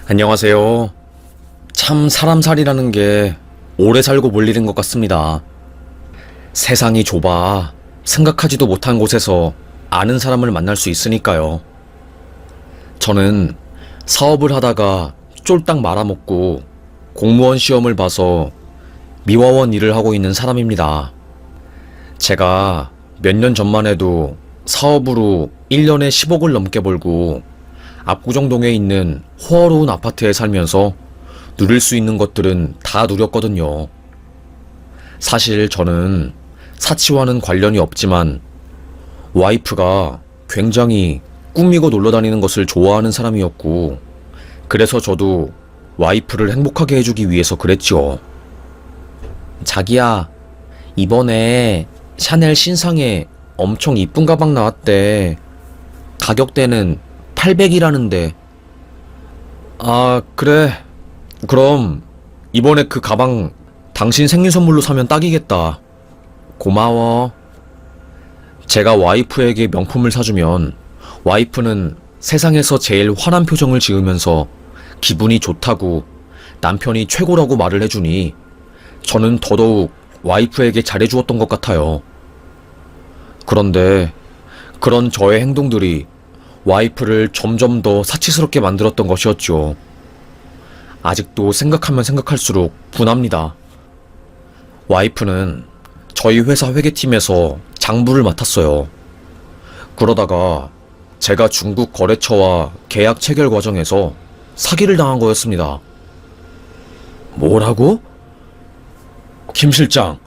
안녕하세요. 참 사람살이라는 게 오래 살고 볼 일인 것 같습니다. 세상이 좁아 생각하지도 못한 곳에서 아는 사람을 만날 수 있으니까요. 저는 사업을 하다가 쫄딱 말아먹고 공무원 시험을 봐서 미화원 일을 하고 있는 사람입니다. 제가 몇 년 전만 해도 사업으로 1년에 10억을 넘게 벌고 압구정동에 있는 호화로운 아파트에 살면서 누릴 수 있는 것들은 다 누렸거든요. 사실 저는 사치와는 관련이 없지만 와이프가 굉장히 꾸미고 놀러 다니는 것을 좋아하는 사람이었고, 그래서 저도 와이프를 행복하게 해주기 위해서 그랬죠. 자기야, 이번에 샤넬 신상에 엄청 이쁜 가방 나왔대. 가격대는 800이라는데. 아, 그래. 그럼 이번에 그 가방 당신 생일 선물로 사면 딱이겠다. 고마워. 제가 와이프에게 명품을 사주면 와이프는 세상에서 제일 환한 표정을 지으면서 기분이 좋다고, 남편이 최고라고 말을 해주니 저는 더더욱 와이프에게 잘해주었던 것 같아요. 그런데 그런 저의 행동들이 와이프를 점점 더 사치스럽게 만들었던 것이었죠. 아직도 생각하면 생각할수록 분합니다. 와이프는 저희 회사 회계팀에서 장부를 맡았어요. 그러다가 제가 중국 거래처와 계약 체결 과정에서 사기를 당한 거였습니다. 뭐라고? 김 실장,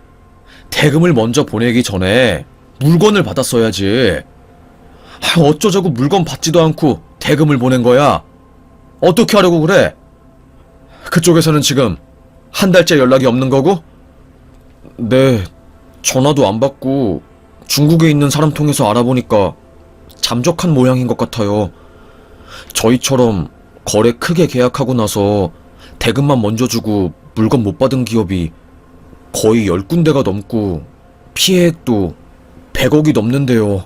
대금을 먼저 보내기 전에 물건을 받았어야지. 어쩌자고 물건 받지도 않고 대금을 보낸 거야? 어떻게 하려고 그래? 그쪽에서는 지금 한 달째 연락이 없는 거고? 네, 전화도 안 받고 중국에 있는 사람 통해서 알아보니까 잠적한 모양인 것 같아요. 저희처럼 거래 크게 계약하고 나서 대금만 먼저 주고 물건 못 받은 기업이 거의 10군데가 넘고 피해액도 100억이 넘는데요.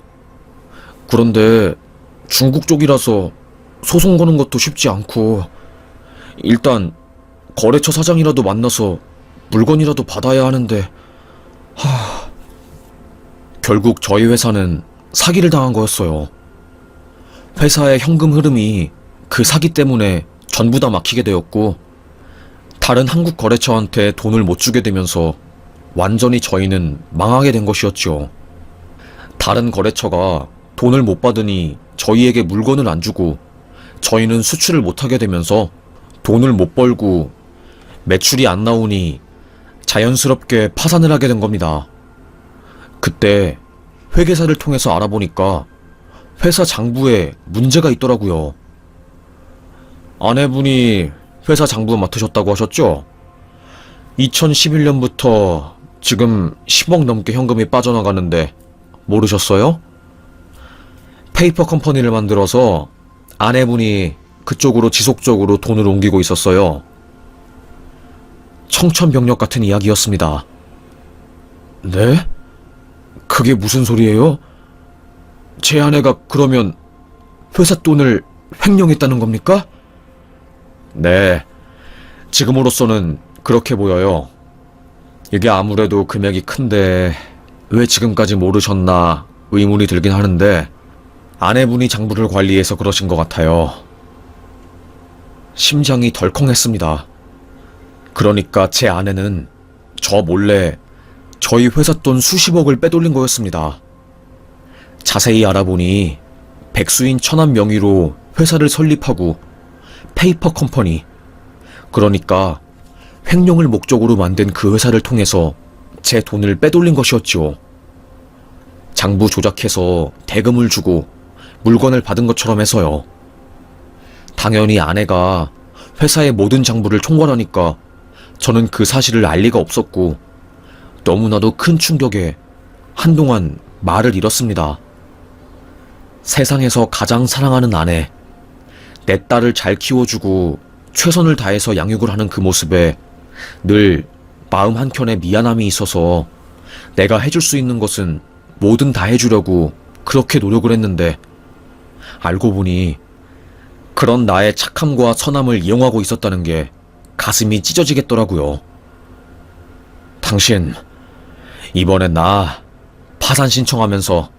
그런데 중국 쪽이라서 소송 거는 것도 쉽지 않고, 일단 거래처 사장이라도 만나서 물건이라도 받아야 하는데, 결국 저희 회사는 사기를 당한 거였어요. 회사의 현금 흐름이 그 사기 때문에 전부 다 막히게 되었고, 다른 한국 거래처한테 돈을 못 주게 되면서 완전히 저희는 망하게 된 것이었죠. 다른 거래처가 돈을 못 받으니 저희에게 물건을 안 주고 저희는 수출을 못하게 되면서 돈을 못 벌고 매출이 안 나오니 자연스럽게 파산을 하게 된 겁니다. 그때 회계사를 통해서 알아보니까 회사 장부에 문제가 있더라고요. 아내분이 회사 장부 맡으셨다고 하셨죠? 2011년부터 지금 10억 넘게 현금이 빠져나가는데 모르셨어요? 페이퍼 컴퍼니를 만들어서 아내분이 그쪽으로 지속적으로 돈을 옮기고 있었어요. 청천벽력 같은 이야기였습니다. 네? 그게 무슨 소리예요? 제 아내가 그러면 회사 돈을 횡령했다는 겁니까? 네, 지금으로서는 그렇게 보여요. 이게 아무래도 금액이 큰데 왜 지금까지 모르셨나 의문이 들긴 하는데, 아내분이 장부를 관리해서 그러신 것 같아요. 심장이 덜컹했습니다. 그러니까 제 아내는 저 몰래 저희 회사 돈 수십억을 빼돌린 거였습니다. 자세히 알아보니 백수인 천한 명의로 회사를 설립하고 페이퍼 컴퍼니, 그러니까 횡령을 목적으로 만든 그 회사를 통해서 제 돈을 빼돌린 것이었죠. 장부 조작해서 대금을 주고 물건을 받은 것처럼 해서요. 당연히 아내가 회사의 모든 장부를 총괄하니까 저는 그 사실을 알 리가 없었고, 너무나도 큰 충격에 한동안 말을 잃었습니다. 세상에서 가장 사랑하는 아내, 내 딸을 잘 키워주고 최선을 다해서 양육을 하는 그 모습에 늘 마음 한켠에 미안함이 있어서 내가 해줄 수 있는 것은 뭐든 다 해주려고 그렇게 노력을 했는데, 알고 보니 그런 나의 착함과 선함을 이용하고 있었다는 게 가슴이 찢어지겠더라고요. 당신, 이번엔 나 파산 신청하면서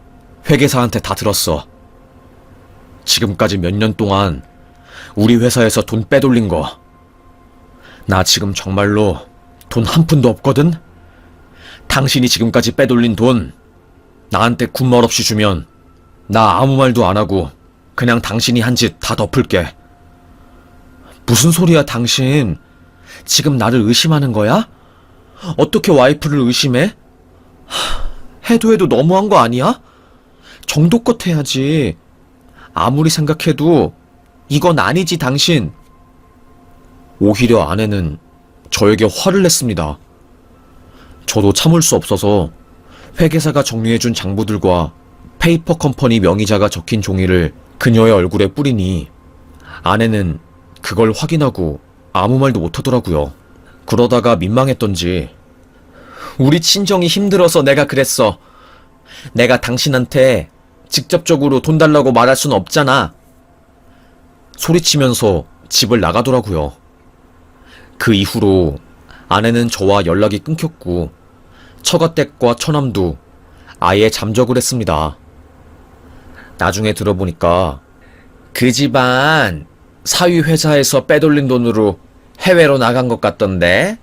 회계사한테 다 들었어. 지금까지 몇 년 동안 우리 회사에서 돈 빼돌린 거. 나 지금 정말로 돈 한 푼도 없거든? 당신이 지금까지 빼돌린 돈 나한테 군말 없이 주면 나 아무 말도 안 하고 그냥 당신이 한 짓 다 덮을게. 무슨 소리야, 당신. 지금 나를 의심하는 거야? 어떻게 와이프를 의심해? 해도 너무한 거 아니야? 정도껏 해야지. 아무리 생각해도 이건 아니지, 당신. 오히려 아내는 저에게 화를 냈습니다. 저도 참을 수 없어서 회계사가 정리해준 장부들과 페이퍼 컴퍼니 명의자가 적힌 종이를 그녀의 얼굴에 뿌리니 아내는 그걸 확인하고 아무 말도 못하더라고요. 그러다가 민망했던지 우리 친정이 힘들어서 내가 그랬어. 내가 당신한테 직접적으로 돈 달라고 말할 수는 없잖아. 소리치면서 집을 나가더라고요. 그 이후로 아내는 저와 연락이 끊겼고 처가댁과 처남도 아예 잠적을 했습니다. 나중에 들어보니까 그 집안 사위 회사에서 빼돌린 돈으로 해외로 나간 것 같던데.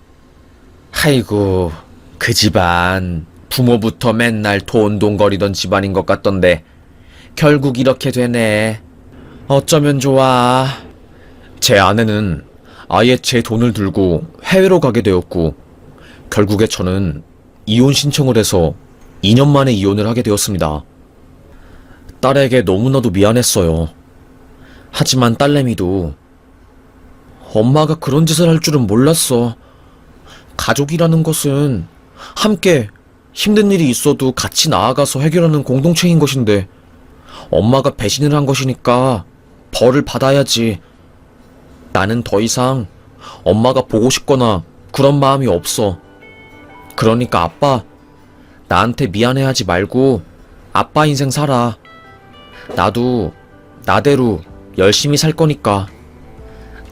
아이고, 그 집안 부모부터 맨날 돈돈거리던 집안인 것 같던데 결국 이렇게 되네. 어쩌면 좋아. 제 아내는 아예 제 돈을 들고 해외로 가게 되었고 결국에 저는 이혼 신청을 해서 2년 만에 이혼을 하게 되었습니다. 딸에게 너무나도 미안했어요. 하지만 딸내미도 엄마가 그런 짓을 할 줄은 몰랐어. 가족이라는 것은 함께 힘든 일이 있어도 같이 나아가서 해결하는 공동체인 것인데 엄마가 배신을 한 것이니까 벌을 받아야지. 나는 더 이상 엄마가 보고 싶거나 그런 마음이 없어. 그러니까 아빠, 나한테 미안해하지 말고 아빠 인생 살아. 나도 나대로 열심히 살 거니까.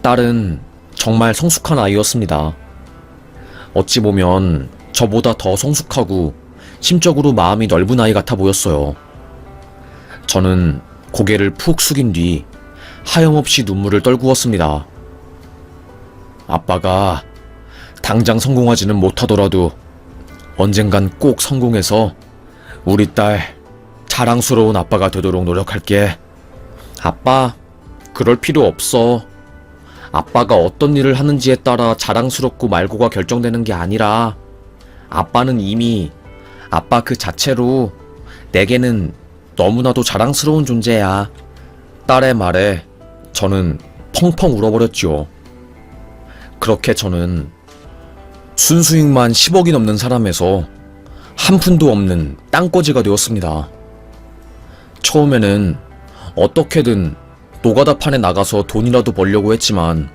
딸은 정말 성숙한 아이였습니다. 어찌 보면 저보다 더 성숙하고 심적으로 마음이 넓은 아이 같아 보였어요. 저는 고개를 푹 숙인 뒤 하염없이 눈물을 떨구었습니다. 아빠가 당장 성공하지는 못하더라도 언젠간 꼭 성공해서 우리 딸 자랑스러운 아빠가 되도록 노력할게. 아빠, 그럴 필요 없어. 아빠가 어떤 일을 하는지에 따라 자랑스럽고 말고가 결정되는 게 아니라 아빠는 이미 아빠 그 자체로 내게는 너무나도 자랑스러운 존재야. 딸의 말에 저는 펑펑 울어버렸죠. 그렇게 저는 순수익만 10억이 넘는 사람에서 한 푼도 없는 땅거지가 되었습니다. 처음에는 어떻게든 노가다판에 나가서 돈이라도 벌려고 했지만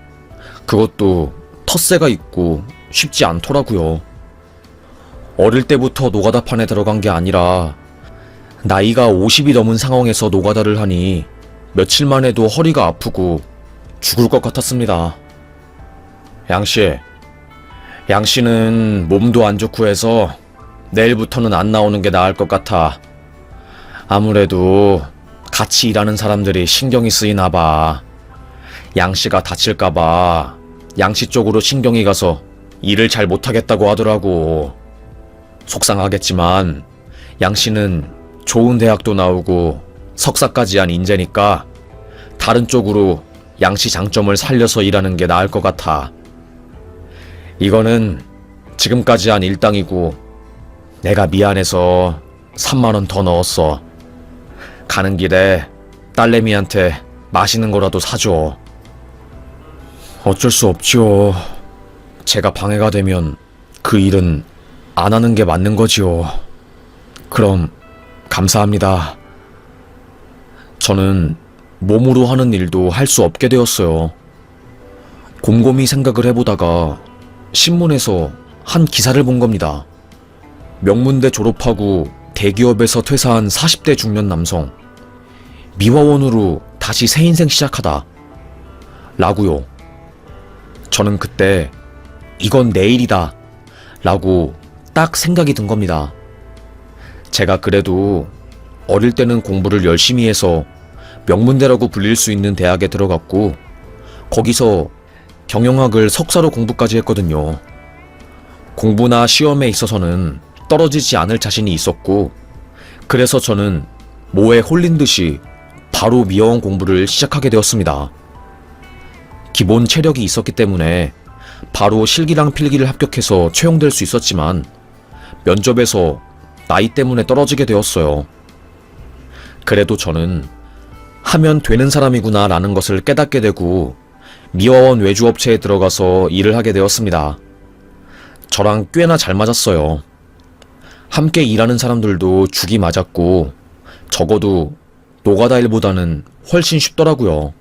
그것도 텃세가 있고 쉽지 않더라고요. 어릴 때부터 노가다판에 들어간 게 아니라 나이가 50이 넘은 상황에서 노가다를 하니 며칠만 해도 허리가 아프고 죽을 것 같았습니다. 양씨는 몸도 안 좋고 해서 내일부터는 안 나오는 게 나을 것 같아. 아무래도 같이 일하는 사람들이 신경이 쓰이나 봐. 양씨가 다칠까봐 양씨 쪽으로 신경이 가서 일을 잘 못하겠다고 하더라고. 속상하겠지만 양씨는 좋은 대학도 나오고 석사까지 한 인재니까 다른 쪽으로 양씨 장점을 살려서 일하는 게 나을 것 같아. 이거는 지금까지 한 일당이고 내가 미안해서 3만 원 더 넣었어. 가는 길에 딸내미한테 맛있는 거라도 사줘. 어쩔 수 없지요. 제가 방해가 되면 그 일은 안 하는 게 맞는 거지요. 그럼 감사합니다. 저는 몸으로 하는 일도 할 수 없게 되었어요. 곰곰이 생각을 해보다가 신문에서 한 기사를 본 겁니다. 명문대 졸업하고 대기업에서 퇴사한 40대 중년 남성. 미화원으로 다시 새 인생 시작하다. 라고요. 저는 그때 이건 내 일이다 라고 딱 생각이 든 겁니다. 제가 그래도 어릴 때는 공부를 열심히 해서 명문대라고 불릴 수 있는 대학에 들어갔고 거기서 경영학을 석사로 공부까지 했거든요. 공부나 시험에 있어서는 떨어지지 않을 자신이 있었고 그래서 저는 뭐에 홀린 듯이 바로 미어원 공부를 시작하게 되었습니다. 기본 체력이 있었기 때문에 바로 실기랑 필기를 합격해서 채용될 수 있었지만 면접에서 나이 때문에 떨어지게 되었어요. 그래도 저는 하면 되는 사람이구나 라는 것을 깨닫게 되고 미어원 외주업체에 들어가서 일을 하게 되었습니다. 저랑 꽤나 잘 맞았어요. 함께 일하는 사람들도 죽이 맞았고 적어도 노가다 일보다는 훨씬 쉽더라고요.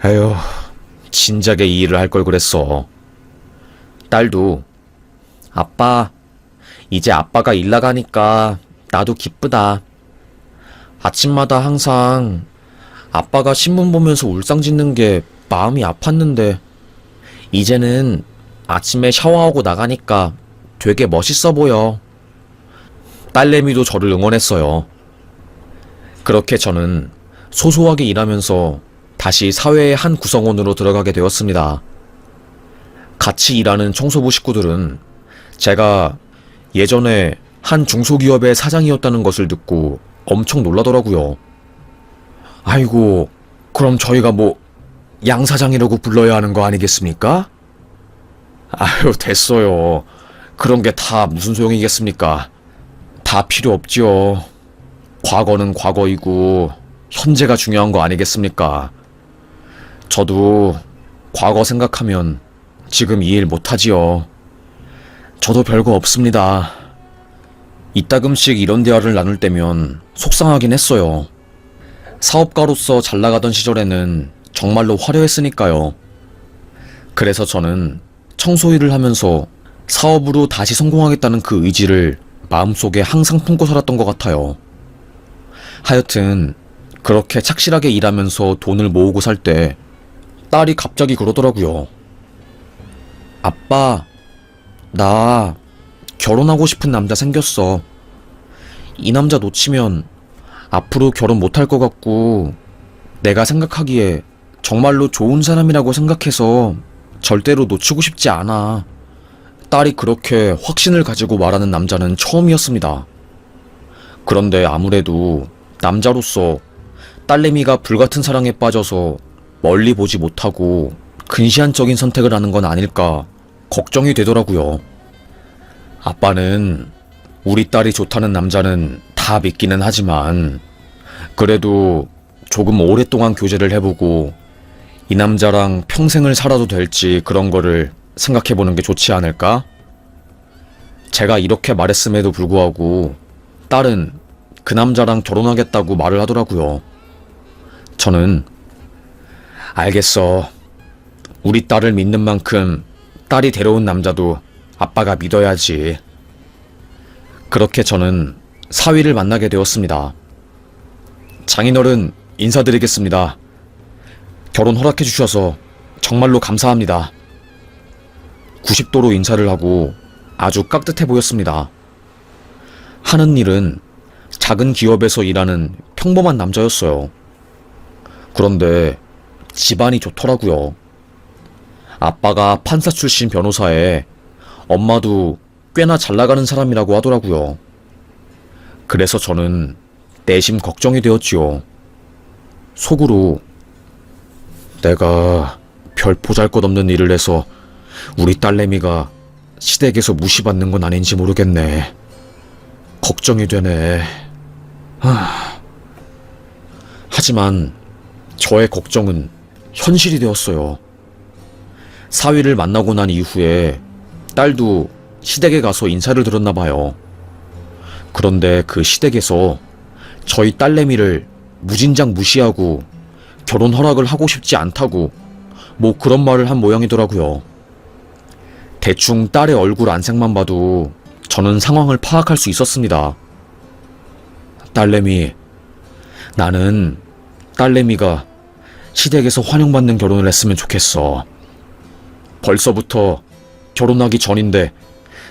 에휴, 진작에 이 일을 할 걸 그랬어. 딸도 아빠, 이제 아빠가 일 나가니까 나도 기쁘다. 아침마다 항상 아빠가 신문 보면서 울상 짓는 게 마음이 아팠는데 이제는 아침에 샤워하고 나가니까 되게 멋있어 보여. 딸내미도 저를 응원했어요. 그렇게 저는 소소하게 일하면서 다시 사회의 한 구성원으로 들어가게 되었습니다. 같이 일하는 청소부 식구들은 제가 예전에 한 중소기업의 사장이었다는 것을 듣고 엄청 놀라더라고요. 아이고, 그럼 저희가 뭐 양사장이라고 불러야 하는 거 아니겠습니까? 아유, 됐어요. 그런 게 다 무슨 소용이겠습니까? 다 필요 없지요. 과거는 과거이고 현재가 중요한 거 아니겠습니까? 저도 과거 생각하면 지금 이 일 못하지요. 저도 별거 없습니다. 이따금씩 이런 대화를 나눌 때면 속상하긴 했어요. 사업가로서 잘 나가던 시절에는 정말로 화려했으니까요. 그래서 저는 청소 일을 하면서 사업으로 다시 성공하겠다는 그 의지를 마음속에 항상 품고 살았던 것 같아요. 하여튼 그렇게 착실하게 일하면서 돈을 모으고 살 때 딸이 갑자기 그러더라고요. 아빠, 나 결혼하고 싶은 남자 생겼어. 이 남자 놓치면 앞으로 결혼 못할 것 같고 내가 생각하기에 정말로 좋은 사람이라고 생각해서 절대로 놓치고 싶지 않아. 딸이 그렇게 확신을 가지고 말하는 남자는 처음이었습니다. 그런데 아무래도 남자로서 딸내미가 불같은 사랑에 빠져서 멀리 보지 못하고 근시안적인 선택을 하는 건 아닐까 걱정이 되더라고요. 아빠는 우리 딸이 좋다는 남자는 다 믿기는 하지만 그래도 조금 오랫동안 교제를 해보고 이 남자랑 평생을 살아도 될지 그런 거를 생각해보는 게 좋지 않을까? 제가 이렇게 말했음에도 불구하고 딸은 그 남자랑 결혼하겠다고 말을 하더라고요. 저는 알겠어. 우리 딸을 믿는 만큼 딸이 데려온 남자도 아빠가 믿어야지. 그렇게 저는 사위를 만나게 되었습니다. 장인어른 인사드리겠습니다. 결혼 허락해 주셔서 정말로 감사합니다. 90도로 인사를 하고 아주 깍듯해 보였습니다. 하는 일은 작은 기업에서 일하는 평범한 남자였어요. 그런데 집안이 좋더라고요. 아빠가 판사 출신 변호사에 엄마도 꽤나 잘 나가는 사람이라고 하더라고요. 그래서 저는 내심 걱정이 되었지요. 속으로 내가 별 보잘것없는 일을 해서 우리 딸내미가 시댁에서 무시받는 건 아닌지 모르겠네. 걱정이 되네. 하지만 저의 걱정은 현실이 되었어요. 사위를 만나고 난 이후에 딸도 시댁에 가서 인사를 드렸나 봐요. 그런데 그 시댁에서 저희 딸내미를 무진장 무시하고 결혼 허락을 하고 싶지 않다고 뭐 그런 말을 한 모양이더라고요. 대충 딸의 얼굴 안색만 봐도 저는 상황을 파악할 수 있었습니다. 딸내미, 나는 딸내미가 시댁에서 환영받는 결혼을 했으면 좋겠어. 벌써부터 결혼하기 전인데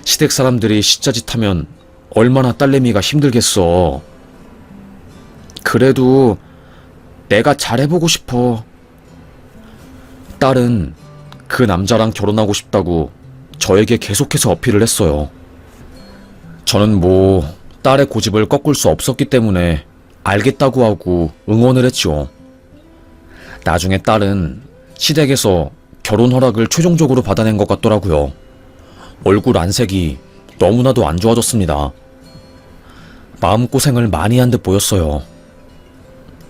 시댁 사람들이 시자짓하면 얼마나 딸내미가 힘들겠어. 그래도 내가 잘해보고 싶어. 딸은 그 남자랑 결혼하고 싶다고 저에게 계속해서 어필을 했어요. 저는 딸의 고집을 꺾을 수 없었기 때문에 알겠다고 하고 응원을 했죠. 나중에 딸은 시댁에서 결혼 허락을 최종적으로 받아낸 것 같더라고요. 얼굴 안색이 너무나도 안 좋아졌습니다. 마음고생을 많이 한 듯 보였어요.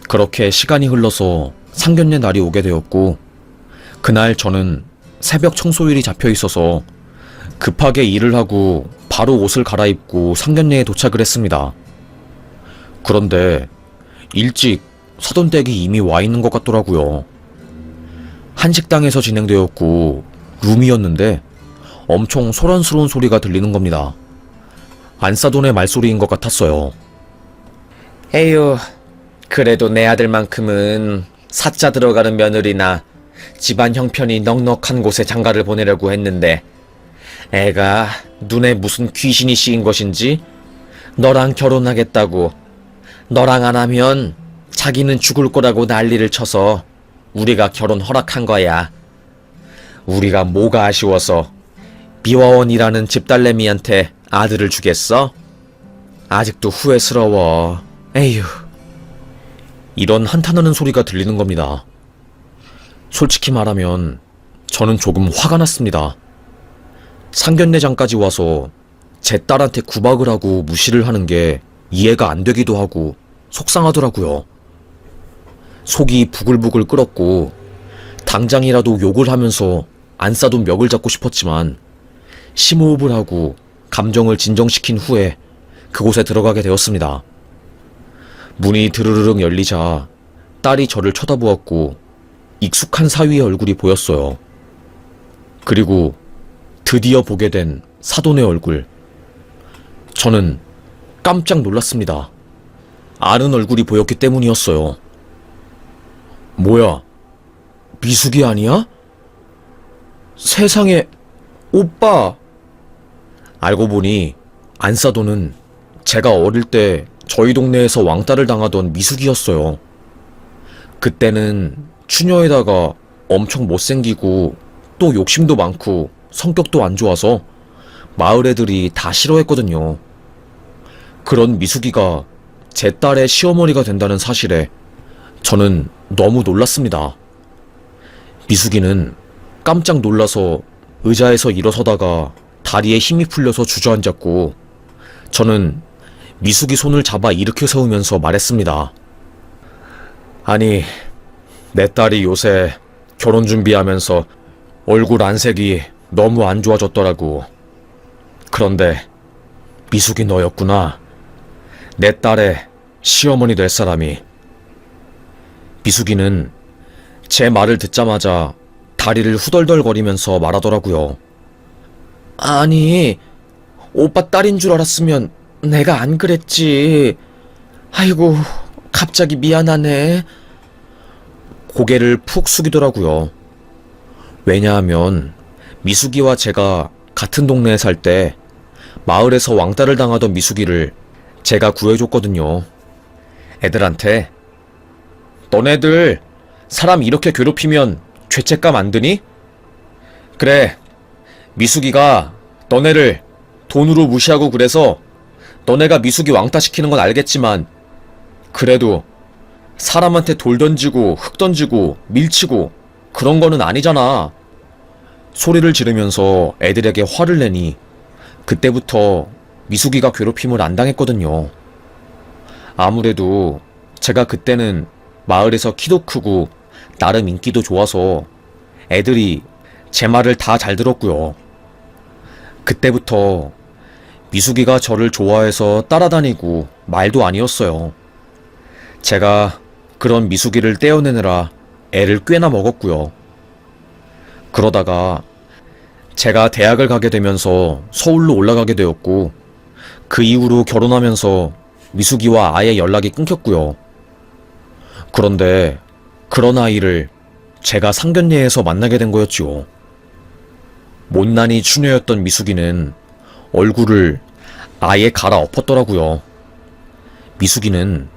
그렇게 시간이 흘러서 상견례 날이 오게 되었고, 그날 저는 새벽 청소일이 잡혀 있어서 급하게 일을 하고 바로 옷을 갈아입고 상견례에 도착을 했습니다. 그런데 일찍 사돈댁이 이미 와 있는 것 같더라고요. 한식당에서 진행되었고 룸이었는데 엄청 소란스러운 소리가 들리는 겁니다. 안사돈의 말소리인 것 같았어요. 에휴, 그래도 내 아들만큼은 사자 들어가는 며느리나 집안 형편이 넉넉한 곳에 장가를 보내려고 했는데 애가 눈에 무슨 귀신이 씌인 것인지 너랑 결혼하겠다고, 너랑 안 하면 자기는 죽을 거라고 난리를 쳐서 우리가 결혼 허락한 거야. 우리가 뭐가 아쉬워서 미화원이라는 집딸내미한테 아들을 주겠어? 아직도 후회스러워. 에휴. 이런 한탄하는 소리가 들리는 겁니다. 솔직히 말하면 저는 조금 화가 났습니다. 상견례장까지 와서 제 딸한테 구박을 하고 무시를 하는 게 이해가 안 되기도 하고 속상하더라고요. 속이 부글부글 끓었고 당장이라도 욕을 하면서 안싸돈 멱을 잡고 싶었지만 심호흡을 하고 감정을 진정시킨 후에 그곳에 들어가게 되었습니다. 문이 드르르륵 열리자 딸이 저를 쳐다보았고 익숙한 사위의 얼굴이 보였어요. 그리고 드디어 보게 된 사돈의 얼굴. 저는 깜짝 놀랐습니다. 아는 얼굴이 보였기 때문이었어요. 뭐야, 미숙이 아니야? 세상에, 오빠! 알고 보니 안사돈은 제가 어릴 때 저희 동네에서 왕따를 당하던 미숙이었어요. 그때는 추녀에다가 엄청 못생기고 또 욕심도 많고 성격도 안 좋아서 마을 애들이 다 싫어했거든요. 그런 미숙이가 제 딸의 시어머니가 된다는 사실에 저는 너무 놀랐습니다. 미숙이는 깜짝 놀라서 의자에서 일어서다가 다리에 힘이 풀려서 주저앉았고, 저는 미숙이 손을 잡아 일으켜 세우면서 말했습니다. 아니, 내 딸이 요새 결혼 준비하면서 얼굴 안색이 너무 안 좋아졌더라고. 그런데 미숙이 너였구나. 내 딸의 시어머니 될 사람이. 미숙이는 제 말을 듣자마자 다리를 후덜덜거리면서 말하더라고요. 아니, 오빠 딸인 줄 알았으면 내가 안 그랬지. 아이고, 갑자기 미안하네. 고개를 푹 숙이더라고요. 왜냐하면 미숙이와 제가 같은 동네에 살 때 마을에서 왕따를 당하던 미숙이를 제가 구해줬거든요. 애들한테 너네들 사람 이렇게 괴롭히면 죄책감 안 드니? 그래, 미숙이가 너네를 돈으로 무시하고 그래서 너네가 미숙이 왕따 시키는 건 알겠지만 그래도 사람한테 돌 던지고 흙 던지고 밀치고 그런 거는 아니잖아. 소리를 지르면서 애들에게 화를 내니 그때부터 미숙이가 괴롭힘을 안 당했거든요. 아무래도 제가 그때는 마을에서 키도 크고 나름 인기도 좋아서 애들이 제 말을 다 잘 들었고요. 그때부터 미숙이가 저를 좋아해서 따라다니고 말도 아니었어요. 제가 그런 미숙이를 떼어내느라 애를 꽤나 먹었고요. 그러다가 제가 대학을 가게 되면서 서울로 올라가게 되었고, 그 이후로 결혼하면서 미숙이와 아예 연락이 끊겼고요. 그런데 그런 아이를 제가 상견례에서 만나게 된 거였지요. 못난이 추녀였던 미숙이는 얼굴을 아예 갈아엎었더라고요. 미숙이는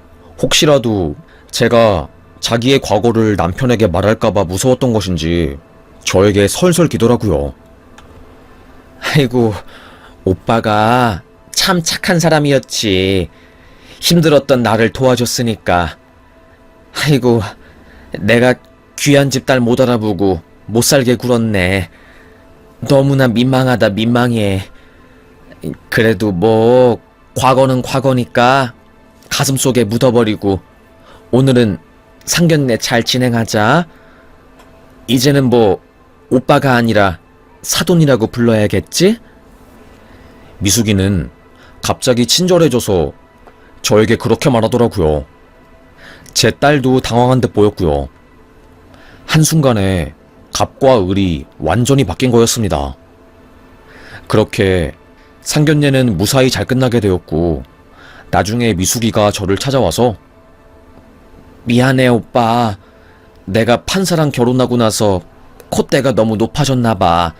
혹시라도 제가 자기의 과거를 남편에게 말할까봐 무서웠던 것인지 저에게 설설 기더라고요. 아이고, 오빠가 참 착한 사람이었지. 힘들었던 나를 도와줬으니까. 아이고, 내가 귀한 집 딸 못 알아보고 못 살게 굴었네. 너무나 민망하다, 민망해. 그래도 뭐 과거는 과거니까 가슴속에 묻어버리고 오늘은 상견례 잘 진행하자. 이제는 뭐 오빠가 아니라 사돈이라고 불러야겠지? 미숙이는 갑자기 친절해져서 저에게 그렇게 말하더라고요. 제 딸도 당황한 듯 보였고요. 한순간에 갑과 을이 완전히 바뀐 거였습니다. 그렇게 상견례는 무사히 잘 끝나게 되었고, 나중에 미숙이가 저를 찾아와서 미안해 오빠. 내가 판사랑 결혼하고 나서 콧대가 너무 높아졌나봐.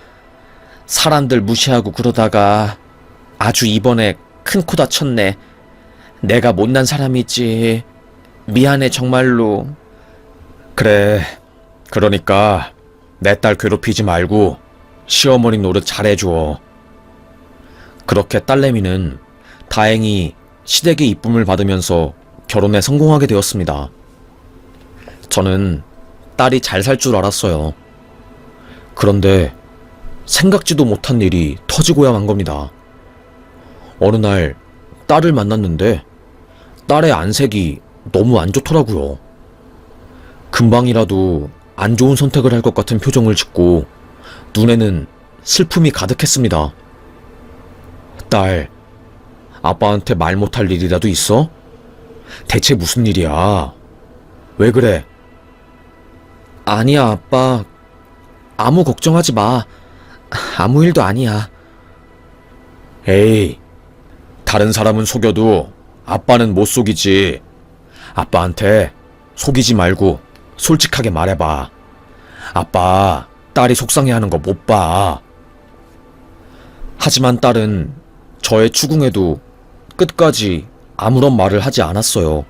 사람들 무시하고 그러다가 아주 이번에 큰 코 다쳤네. 내가 못난 사람이지. 미안해 정말로. 그래, 그러니까 내 딸 괴롭히지 말고 시어머니 노릇 잘해줘. 그렇게 딸내미는 다행히 시댁의 이쁨을 받으면서 결혼에 성공하게 되었습니다. 저는 딸이 잘 살 줄 알았어요. 그런데 생각지도 못한 일이 터지고야 만 겁니다. 어느 날 딸을 만났는데 딸의 안색이 너무 안 좋더라고요. 금방이라도 안 좋은 선택을 할 것 같은 표정을 짓고 눈에는 슬픔이 가득했습니다. 딸, 아빠한테 말 못할 일이라도 있어? 대체 무슨 일이야? 왜 그래? 아니야, 아빠. 아무 걱정하지 마. 아무 일도 아니야. 에이, 다른 사람은 속여도 아빠는 못 속이지. 아빠한테 속이지 말고 솔직하게 말해봐. 아빠, 딸이 속상해하는 거 못 봐. 하지만 딸은 저의 추궁에도 끝까지 아무런 말을 하지 않았어요.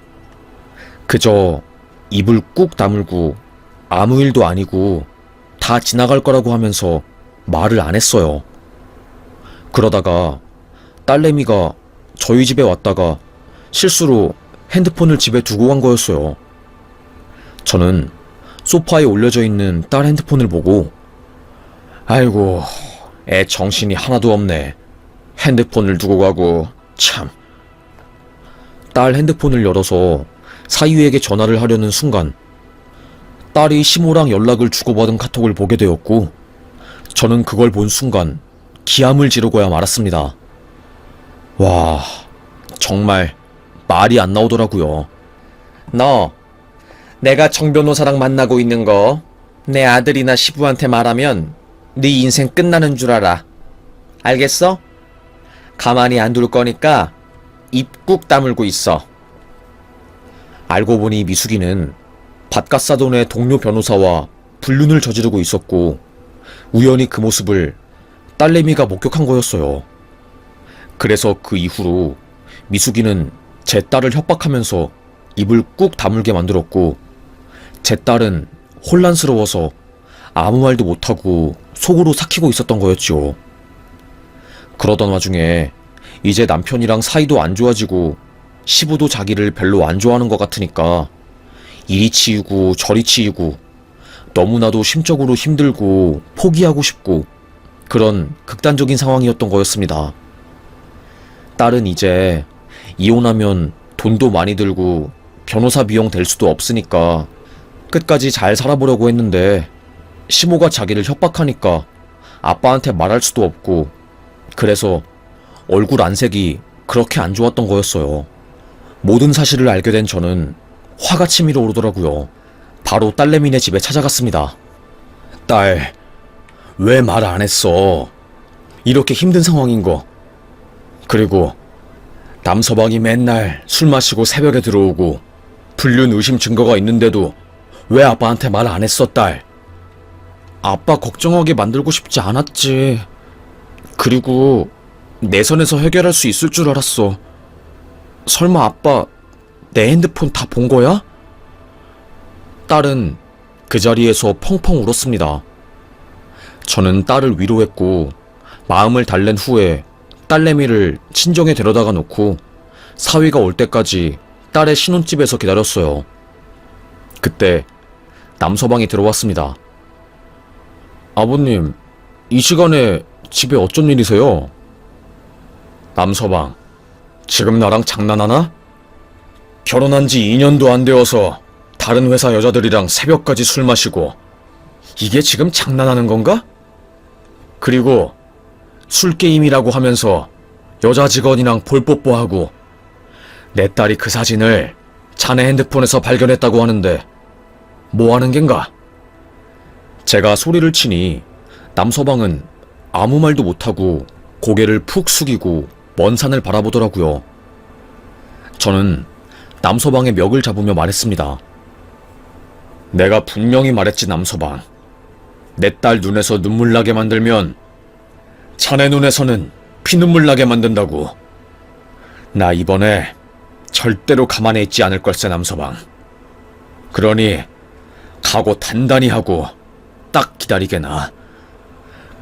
그저 입을 꾹 다물고 아무 일도 아니고 다 지나갈 거라고 하면서 말을 안 했어요. 그러다가 딸내미가 저희 집에 왔다가 실수로 핸드폰을 집에 두고 간 거였어요. 저는 소파에 올려져 있는 딸 핸드폰을 보고 아이고, 애 정신이 하나도 없네. 핸드폰을 두고 가고 참. 딸 핸드폰을 열어서 사위에게 전화를 하려는 순간 딸이 시모랑 연락을 주고받은 카톡을 보게 되었고, 저는 그걸 본 순간 기함을 지르고야 말았습니다. 와, 정말 말이 안 나오더라고요. 너, 내가 정 변호사랑 만나고 있는 거 내 아들이나 시부한테 말하면 네 인생 끝나는 줄 알아. 알겠어? 가만히 안 둘 거니까 입 꾹 다물고 있어. 알고 보니 미숙이는 밭갓사돈의 동료 변호사와 불륜을 저지르고 있었고, 우연히 그 모습을 딸내미가 목격한 거였어요. 그래서 그 이후로 미숙이는 제 딸을 협박하면서 입을 꾹 다물게 만들었고, 제 딸은 혼란스러워서 아무 말도 못하고 속으로 삭히고 있었던 거였죠. 그러던 와중에 이제 남편이랑 사이도 안 좋아지고 시부도 자기를 별로 안 좋아하는 것 같으니까 이리 치이고 저리 치이고 너무나도 심적으로 힘들고 포기하고 싶고 그런 극단적인 상황이었던 거였습니다. 딸은 이제 이혼하면 돈도 많이 들고 변호사 비용 될 수도 없으니까 끝까지 잘 살아보려고 했는데 시모가 자기를 협박하니까 아빠한테 말할 수도 없고 그래서 얼굴 안색이 그렇게 안 좋았던 거였어요. 모든 사실을 알게 된 저는 화가 치밀어 오르더라고요. 바로 딸내미네 집에 찾아갔습니다. 딸, 왜 말 안 했어? 이렇게 힘든 상황인 거. 그리고 남서방이 맨날 술 마시고 새벽에 들어오고 불륜 의심 증거가 있는데도 왜 아빠한테 말 안 했어, 딸? 아빠 걱정하게 만들고 싶지 않았지. 그리고 내 선에서 해결할 수 있을 줄 알았어. 설마 아빠 내 핸드폰 다 본 거야? 딸은 그 자리에서 펑펑 울었습니다. 저는 딸을 위로했고 마음을 달랜 후에 딸내미를 친정에 데려다가 놓고 사위가 올 때까지 딸의 신혼집에서 기다렸어요. 그때 남서방이 들어왔습니다. 아버님, 이 시간에 집에 어쩐 일이세요? 남서방, 지금 나랑 장난하나? 결혼한 지 2년도 안 되어서 다른 회사 여자들이랑 새벽까지 술 마시고 이게 지금 장난하는 건가? 그리고 술게임이라고 하면서 여자 직원이랑 볼뽀뽀하고 내 딸이 그 사진을 자네 핸드폰에서 발견했다고 하는데 뭐 하는 겐가? 제가 소리를 치니 남서방은 아무 말도 못하고 고개를 푹 숙이고 먼 산을 바라보더라고요. 저는 남서방의 멱을 잡으며 말했습니다. 내가 분명히 말했지, 남서방. 내 딸 눈에서 눈물 나게 만들면 자네 눈에서는 피눈물 나게 만든다고. 나 이번에 절대로 가만히 있지 않을 걸세, 남서방. 그러니 각오 단단히 하고 딱 기다리게나.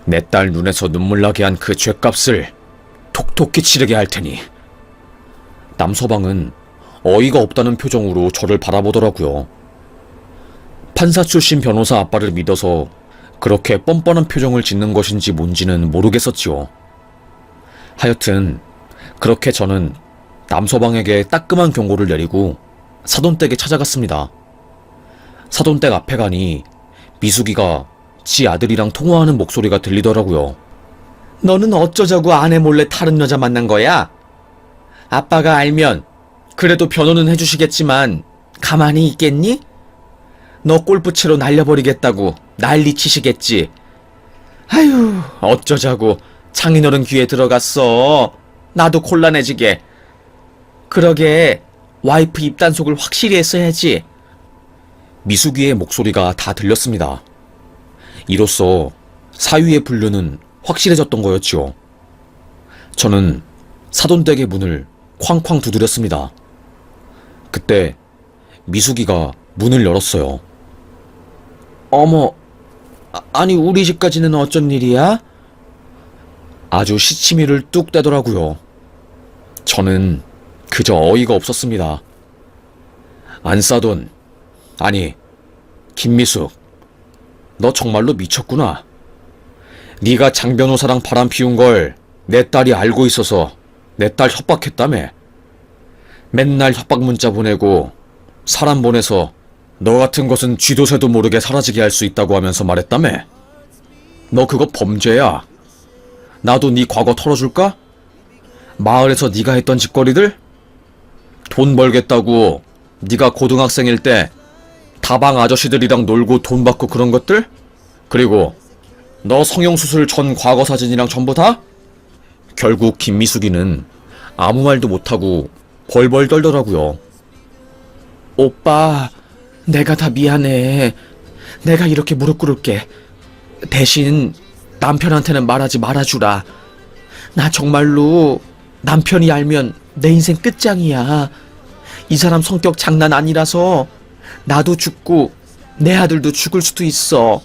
내 딸 눈에서 눈물 나게 한 그 죗값을 톡톡히 치르게 할 테니. 남서방은 어이가 없다는 표정으로 저를 바라보더라고요. 판사 출신 변호사 아빠를 믿어서 그렇게 뻔뻔한 표정을 짓는 것인지 뭔지는 모르겠었지요. 하여튼 그렇게 저는 남서방에게 따끔한 경고를 내리고 사돈댁에 찾아갔습니다. 사돈댁 앞에 가니 미숙이가 지 아들이랑 통화하는 목소리가 들리더라고요. 너는 어쩌자고 아내 몰래 다른 여자 만난 거야? 아빠가 알면 그래도 변호는 해주시겠지만 가만히 있겠니? 너 골프채로 날려버리겠다고 난리 치시겠지. 아유, 어쩌자고 장인어른 귀에 들어갔어. 나도 곤란해지게. 그러게 와이프 입단속을 확실히 했어야지. 미숙이의 목소리가 다 들렸습니다. 이로써 사위의 분류는 확실해졌던 거였지요. 저는 사돈댁의 문을 쾅쾅 두드렸습니다. 그때 미숙이가 문을 열었어요. 어머, 아니 우리 집까지는 어쩐 일이야? 아주 시치미를 뚝 떼더라고요. 저는 그저 어이가 없었습니다. 안사돈, 아니 김미숙, 너 정말로 미쳤구나. 네가 장 변호사랑 바람 피운 걸 내 딸이 알고 있어서 내 딸 협박했다며. 맨날 협박 문자 보내고 사람 보내서 너 같은 것은 쥐도 새도 모르게 사라지게 할 수 있다고 하면서 말했다며. 너 그거 범죄야. 나도 네 과거 털어줄까? 마을에서 네가 했던 짓거리들? 돈 벌겠다고 네가 고등학생일 때 다방 아저씨들이랑 놀고 돈 받고 그런 것들? 그리고 너 성형수술 전 과거 사진이랑 전부 다? 결국 김미숙이는 아무 말도 못하고 벌벌 떨더라고요. 오빠, 내가 다 미안해. 내가 이렇게 무릎 꿇을게. 대신 남편한테는 말하지 말아주라. 나 정말로 남편이 알면 내 인생 끝장이야. 이 사람 성격 장난 아니라서 나도 죽고 내 아들도 죽을 수도 있어.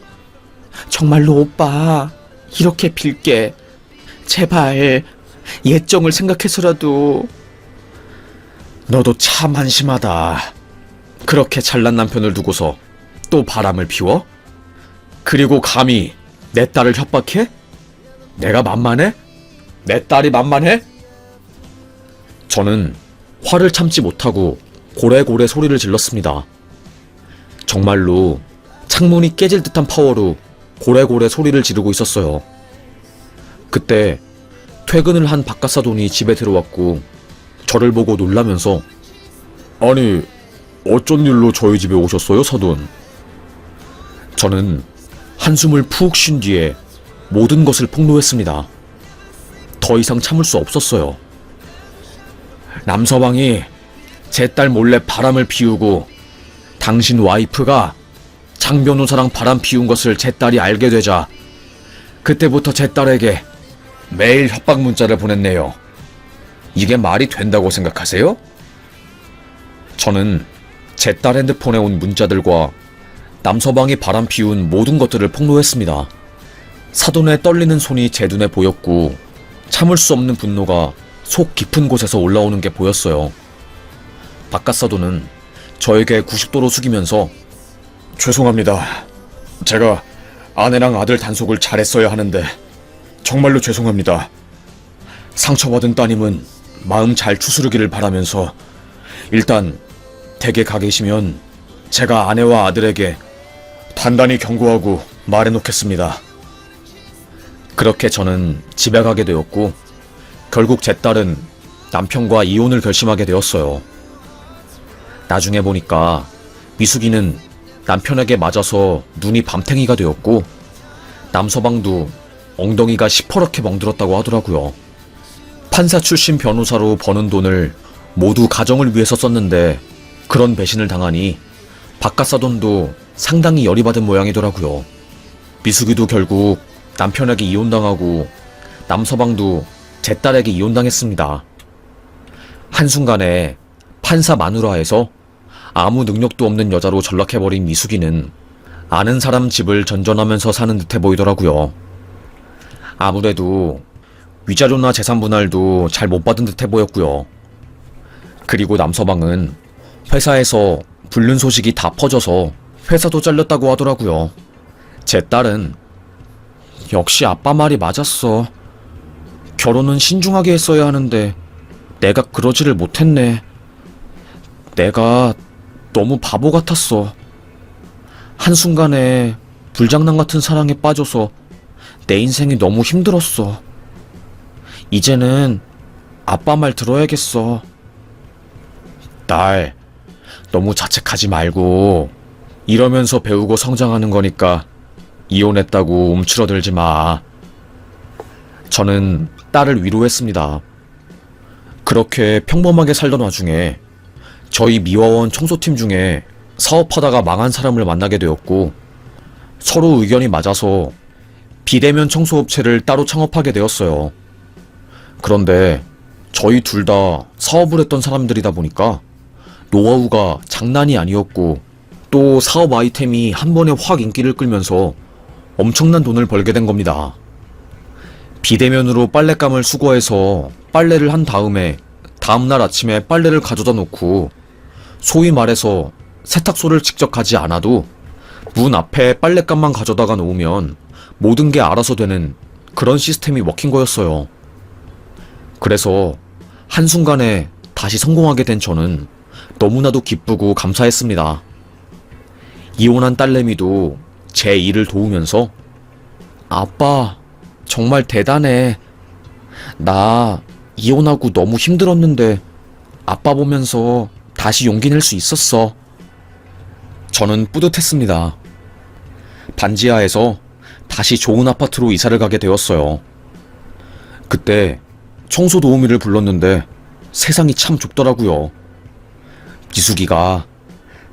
정말로 오빠, 이렇게 빌게. 제발 예정을 생각해서라도. 너도 참 한심하다. 그렇게 잘난 남편을 두고서 또 바람을 피워? 그리고 감히 내 딸을 협박해? 내가 만만해? 내 딸이 만만해? 저는 화를 참지 못하고 고래고래 소리를 질렀습니다. 정말로 창문이 깨질 듯한 파워로 고래고래 소리를 지르고 있었어요. 그때 퇴근을 한 박가사돈이 집에 들어왔고 저를 보고 놀라면서 아니, 어쩐 일로 저희 집에 오셨어요, 사돈? 저는 한숨을 푹 쉰 뒤에 모든 것을 폭로했습니다. 더 이상 참을 수 없었어요. 남서방이 제 딸 몰래 바람을 피우고 당신 와이프가 장 변호사랑 바람 피운 것을 제 딸이 알게 되자 그때부터 제 딸에게 매일 협박 문자를 보냈네요. 이게 말이 된다고 생각하세요? 저는 제 딸 핸드폰에 온 문자들과 남서방이 바람 피운 모든 것들을 폭로했습니다. 사돈의 떨리는 손이 제 눈에 보였고 참을 수 없는 분노가 속 깊은 곳에서 올라오는 게 보였어요. 바깥사돈은 저에게 90도로 숙이면서 죄송합니다. 제가 아내랑 아들 단속을 잘했어야 하는데 정말로 죄송합니다. 상처받은 따님은 마음 잘 추스르기를 바라면서 일단 댁에 가 계시면 제가 아내와 아들에게 단단히 경고하고 말해놓겠습니다. 그렇게 저는 집에 가게 되었고 결국 제 딸은 남편과 이혼을 결심하게 되었어요. 나중에 보니까 미숙이는 남편에게 맞아서 눈이 밤탱이가 되었고 남서방도 엉덩이가 시퍼렇게 멍들었다고 하더라고요. 판사 출신 변호사로 버는 돈을 모두 가정을 위해서 썼는데 그런 배신을 당하니 바깥사돈도 상당히 열이 받은 모양이더라고요. 미숙이도 결국 남편에게 이혼당하고 남서방도 제 딸에게 이혼당했습니다. 한순간에 판사 마누라에서 아무 능력도 없는 여자로 전락해버린 미숙이는 아는 사람 집을 전전하면서 사는 듯해 보이더라고요. 아무래도 위자료나 재산 분할도 잘 못 받은 듯해 보였고요. 그리고 남서방은 회사에서 불륜 소식이 다 퍼져서 회사도 잘렸다고 하더라고요. 제 딸은 역시 아빠 말이 맞았어. 결혼은 신중하게 했어야 하는데 내가 그러지를 못했네. 내가 너무 바보 같았어. 한순간에 불장난 같은 사랑에 빠져서 내 인생이 너무 힘들었어. 이제는 아빠 말 들어야겠어. 딸, 너무 자책하지 말고 이러면서 배우고 성장하는 거니까 이혼했다고 움츠러들지 마. 저는 딸을 위로했습니다. 그렇게 평범하게 살던 와중에 저희 미화원 청소팀 중에 사업하다가 망한 사람을 만나게 되었고 서로 의견이 맞아서 비대면 청소업체를 따로 창업하게 되었어요. 그런데 저희 둘 다 사업을 했던 사람들이다 보니까 노하우가 장난이 아니었고 또 사업 아이템이 한 번에 확 인기를 끌면서 엄청난 돈을 벌게 된 겁니다. 비대면으로 빨랫감을 수거해서 빨래를 한 다음에 다음날 아침에 빨래를 가져다 놓고 소위 말해서 세탁소를 직접 가지 않아도 문 앞에 빨랫감만 가져다가 놓으면 모든 게 알아서 되는 그런 시스템이 먹힌 거였어요. 그래서 한순간에 다시 성공하게 된 저는 너무나도 기쁘고 감사했습니다. 이혼한 딸내미도 제 일을 도우면서 아빠 정말 대단해. 나 이혼하고 너무 힘들었는데 아빠 보면서 다시 용기 낼 수 있었어. 저는 뿌듯했습니다. 반지하에서 다시 좋은 아파트로 이사를 가게 되었어요. 그때 청소 도우미를 불렀는데 세상이 참 좁더라고요. 미숙이가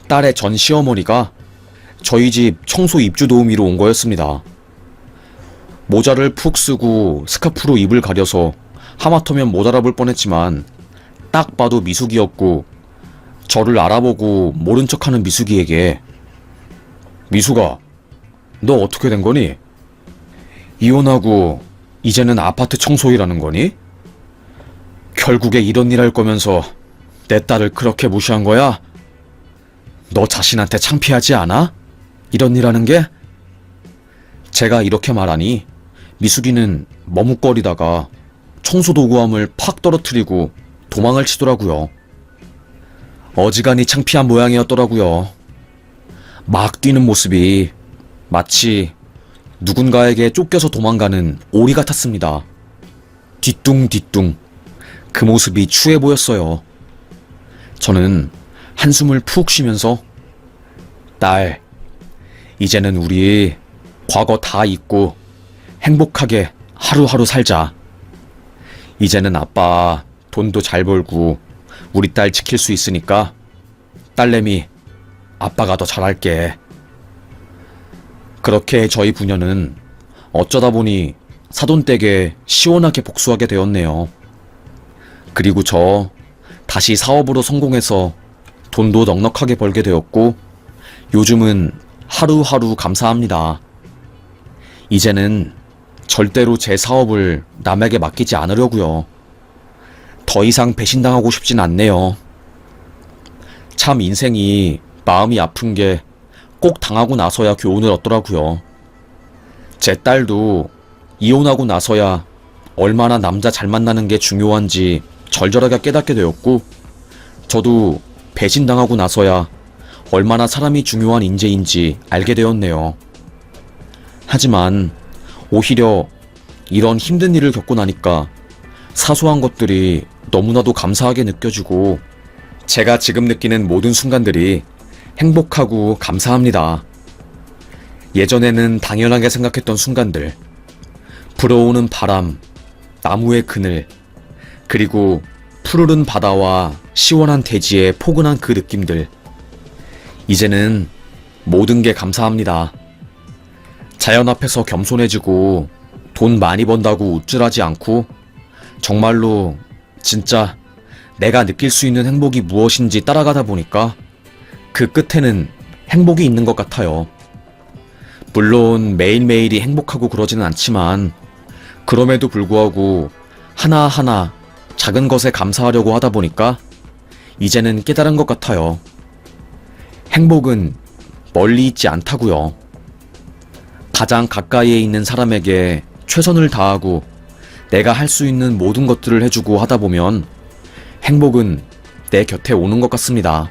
딸의 전 시어머니가 저희 집 청소 입주 도우미로 온 거였습니다. 모자를 푹 쓰고 스카프로 입을 가려서 하마터면 못 알아볼 뻔했지만 딱 봐도 미숙이었고 저를 알아보고 모른 척하는 미숙이에게 미숙아, 너 어떻게 된 거니? 이혼하고 이제는 아파트 청소일하는 거니? 결국에 이런 일 할 거면서 내 딸을 그렇게 무시한 거야? 너 자신한테 창피하지 않아? 이런 일 하는 게? 제가 이렇게 말하니 미숙이는 머뭇거리다가 청소도구함을 팍 떨어뜨리고 도망을 치더라고요. 어지간히 창피한 모양이었더라고요. 막 뛰는 모습이 마치 누군가에게 쫓겨서 도망가는 오리 같았습니다. 뒤뚱뒤뚱 그 모습이 추해 보였어요. 저는 한숨을 푹 쉬면서 딸, 이제는 우리 과거 다 잊고 행복하게 하루하루 살자. 이제는 아빠 돈도 잘 벌고 우리 딸 지킬 수 있으니까 딸내미 아빠가 더 잘할게. 그렇게 저희 부녀는 어쩌다 보니 사돈댁에 시원하게 복수하게 되었네요. 그리고 저 다시 사업으로 성공해서 돈도 넉넉하게 벌게 되었고 요즘은 하루하루 감사합니다. 이제는 절대로 제 사업을 남에게 맡기지 않으려고요. 더 이상 배신당하고 싶진 않네요. 참 인생이 마음이 아픈 게 꼭 당하고 나서야 교훈을 얻더라고요. 제 딸도 이혼하고 나서야 얼마나 남자 잘 만나는 게 중요한지 절절하게 깨닫게 되었고, 저도 배신당하고 나서야 얼마나 사람이 중요한 인재인지 알게 되었네요. 하지만 오히려 이런 힘든 일을 겪고 나니까 사소한 것들이 너무나도 감사하게 느껴지고, 제가 지금 느끼는 모든 순간들이 행복하고 감사합니다. 예전에는 당연하게 생각했던 순간들, 불어오는 바람, 나무의 그늘, 그리고 푸르른 바다와 시원한 대지의 포근한 그 느낌들, 이제는 모든 게 감사합니다. 자연 앞에서 겸손해지고 돈 많이 번다고 우쭐하지 않고 정말로 진짜 내가 느낄 수 있는 행복이 무엇인지 따라가다 보니까 그 끝에는 행복이 있는 것 같아요. 물론 매일매일이 행복하고 그러지는 않지만 그럼에도 불구하고 하나하나 작은 것에 감사하려고 하다 보니까 이제는 깨달은 것 같아요. 행복은 멀리 있지 않다고요. 가장 가까이에 있는 사람에게 최선을 다하고 내가 할 수 있는 모든 것들을 해주고 하다 보면 행복은 내 곁에 오는 것 같습니다.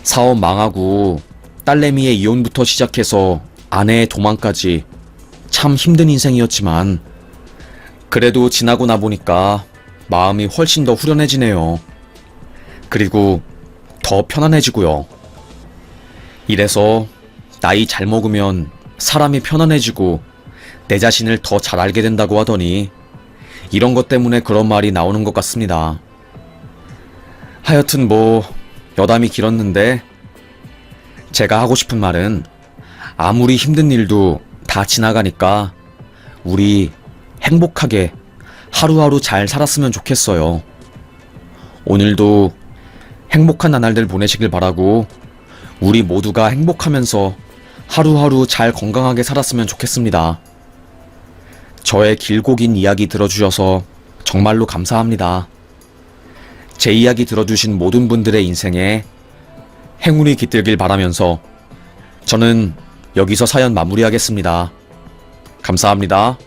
사업 망하고 딸내미의 이혼부터 시작해서 아내의 도망까지 참 힘든 인생이었지만 그래도 지나고 나 보니까 마음이 훨씬 더 후련해지네요. 그리고 더 편안해지고요. 이래서 나이 잘 먹으면 사람이 편안해지고 내 자신을 더 잘 알게 된다고 하더니 이런 것 때문에 그런 말이 나오는 것 같습니다. 하여튼 여담이 길었는데 제가 하고 싶은 말은 아무리 힘든 일도 다 지나가니까 우리 행복하게 하루하루 잘 살았으면 좋겠어요. 오늘도 행복한 나날들 보내시길 바라고 우리 모두가 행복하면서 하루하루 잘 건강하게 살았으면 좋겠습니다. 저의 길고 긴 이야기 들어주셔서 정말로 감사합니다. 제 이야기 들어주신 모든 분들의 인생에 행운이 깃들길 바라면서 저는 여기서 사연 마무리하겠습니다. 감사합니다.